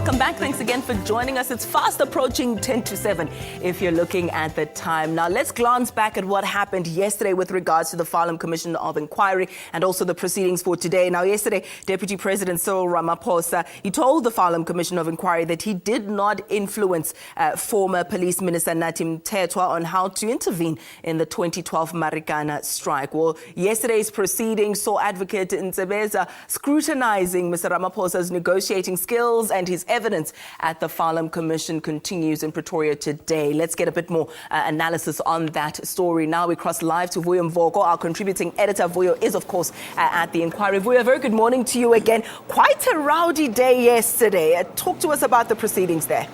welcome back. Thanks again for joining us. It's fast approaching 10 to 7 if you're looking at the time. Now, let's glance back at what happened yesterday with regards to the Farlam Commission of Inquiry and also the proceedings for today. Now, yesterday, Deputy President Cyril Ramaphosa, he told the Farlam Commission of Inquiry that he did not influence former Police Minister Nathi Mthethwa on how to intervene in the 2012 Marikana strike. Well, yesterday's proceedings saw Advocate Ntsebeza scrutinizing Mr. Ramaphosa's negotiating skills, and his evidence at the Farlam Commission continues in Pretoria today. Let's get a bit more analysis on that story. Now we cross live to Vuyo Mvoko, our contributing editor. Vuyo is, of course, at the inquiry. Vuyo, very good morning to you again. Quite a rowdy day yesterday. Talk to us about the proceedings there.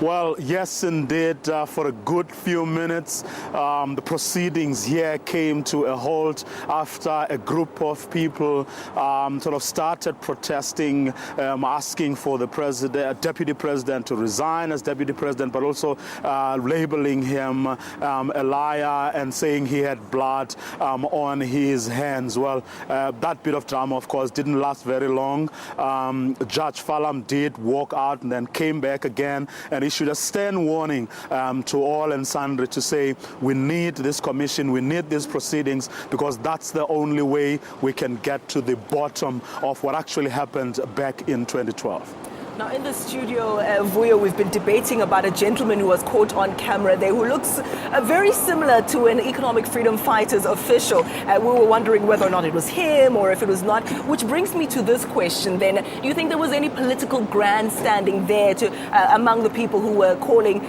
Well, yes, indeed. For a good few minutes, the proceedings here came to a halt after a group of people sort of started protesting, asking for the deputy president to resign as deputy president, but also labeling him a liar and saying he had blood on his hands. Well, that bit of drama, of course, didn't last very long. Judge Farlam did walk out and then came back again and issued a stern warning to all and sundry to say we need this commission, we need these proceedings, because that's the only way we can get to the bottom of what actually happened back in 2012. Now, in the studio, Vuyo, we've been debating about a gentleman who was caught on camera there who looks very similar to an economic freedom fighters official. We were wondering whether or not it was him or if it was not, which brings me to this question then. Do you think there was any political grandstanding there among the people who were calling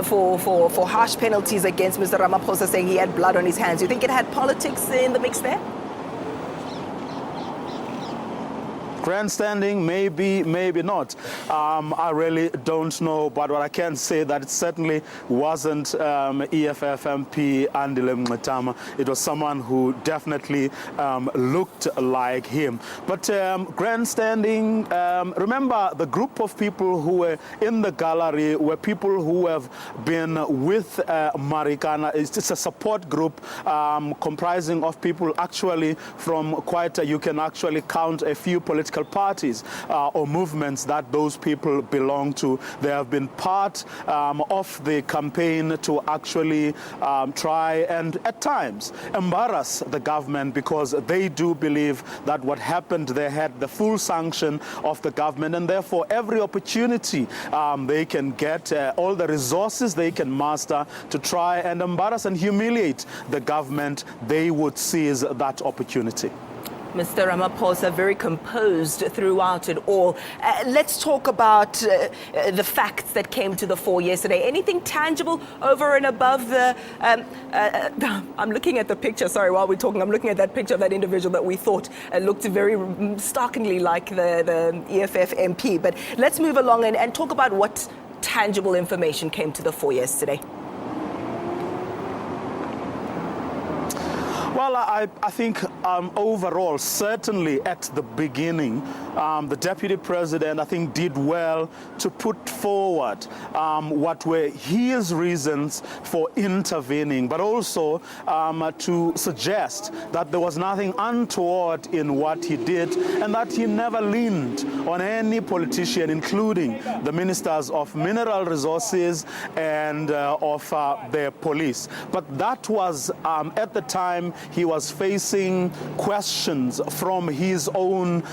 for harsh penalties against Mr. Ramaphosa, saying he had blood on his hands? Do you think it had politics in the mix there? Grandstanding, maybe, maybe not. I really don't know, but what I can say that it certainly wasn't EFF MP Andile Mngxitama. It was someone who definitely looked like him. But grandstanding, remember the group of people who were in the gallery were people who have been with Marikana. It's a support group comprising of people actually from you can actually count a few political parties or movements that those people belong to. They have been part of the campaign to actually try and at times embarrass the government, because they do believe that what happened there had the full sanction of the government, and therefore every opportunity they can get, all the resources they can muster to try and embarrass and humiliate the government, they would seize that opportunity. Mr. Ramaphosa, very composed throughout it all. Let's talk about the facts that came to the fore yesterday. Anything tangible over and above the... I'm looking at the picture, sorry, while we're talking, I'm looking at that picture of that individual that we thought looked very starkly like the EFF MP. But let's move along and talk about what tangible information came to the fore yesterday. Well, I think overall, certainly at the beginning, the Deputy President, I think, did well to put forward what were his reasons for intervening, but also to suggest that there was nothing untoward in what he did and that he never leaned on any politician, including the ministers of mineral resources and of the police. But that was, at the time, he was facing questions from his own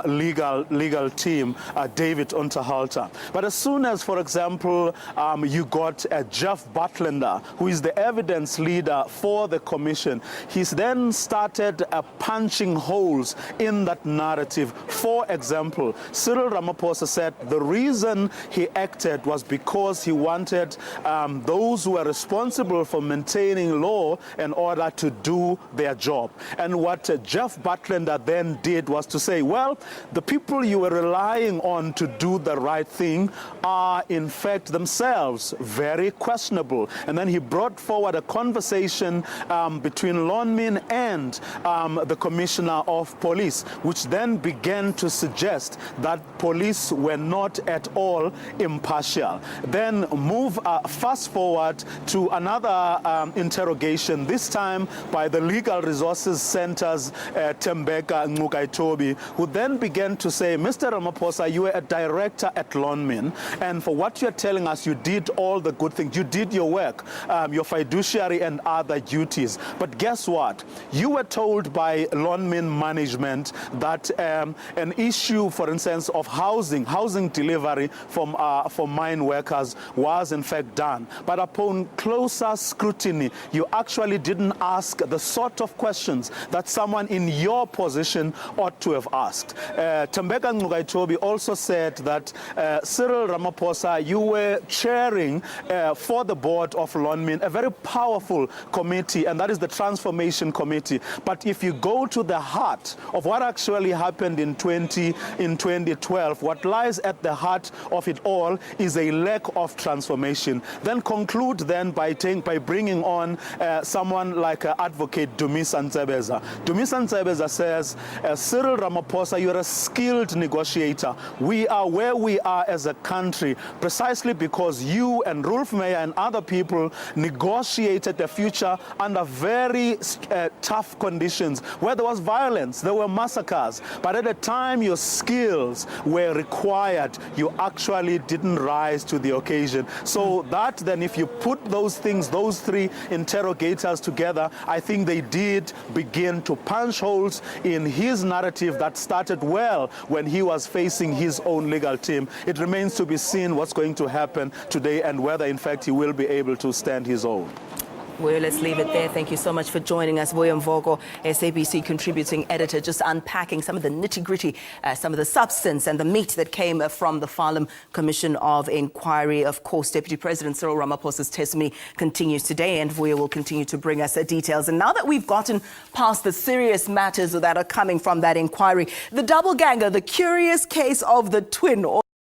legal team, David Unterhalter. But as soon as, for example, you got Jeff Butlander, who is the evidence leader for the commission, he's then started punching holes in that narrative. For example, Cyril Ramaphosa said the reason he acted was because he wanted those who were responsible for maintaining law and order to do their job. And what Jeff Butlander then did was to say, well, the people you were relying on to do the right thing are in fact themselves very questionable. And then he brought forward a conversation between Lonmin and the Commissioner of Police, which then began to suggest that police were not at all impartial. Then fast forward to another interrogation, this time by the Legal Resources Center's Tembeka Ncukaitobi, who then began to say, Mr. Ramaphosa, you were a director at Lonmin, and for what you're telling us, you did all the good things. You did your work, your fiduciary and other duties. But guess what? You were told by Lonmin management that an issue, for instance, of housing delivery for mine workers was in fact done. But upon closer scrutiny, you actually didn't ask the sort of questions that someone in your position ought to have asked. Tembeka Ncukaitobi also said that Cyril Ramaphosa, you were chairing for the board of Lonmin a very powerful committee, and that is the Transformation Committee. But if you go to the heart of what actually happened in 2012, what lies at the heart of it all is a lack of transformation. Then conclude then by bringing on someone like Advocate Dumisa Ntsebeza. Dumisa Ntsebeza says, Cyril Ramaphosa, you're a skilled negotiator. We are where we are as a country precisely because you and Rolf Meyer and other people negotiated the future under very tough conditions where there was violence, there were massacres. But at the time your skills were required, you actually didn't rise to the occasion. So that then, if you put those things, those three interrogators together, I think they did begin to punch holes in his narrative that started well when he was facing his own legal team. It remains to be seen what's going to happen today and whether in fact he will be able to stand his own. Well, let's leave it there. Thank you so much for joining us. Vuyo Mvoko, SABC contributing editor, just unpacking some of the nitty-gritty, some of the substance and the meat that came from the Farlam Commission of Inquiry. Of course, Deputy President Cyril Ramaphosa's testimony continues today, and Vuyo will continue to bring us details. And now that we've gotten past the serious matters that are coming from that inquiry, the double ganger, the curious case of the twin,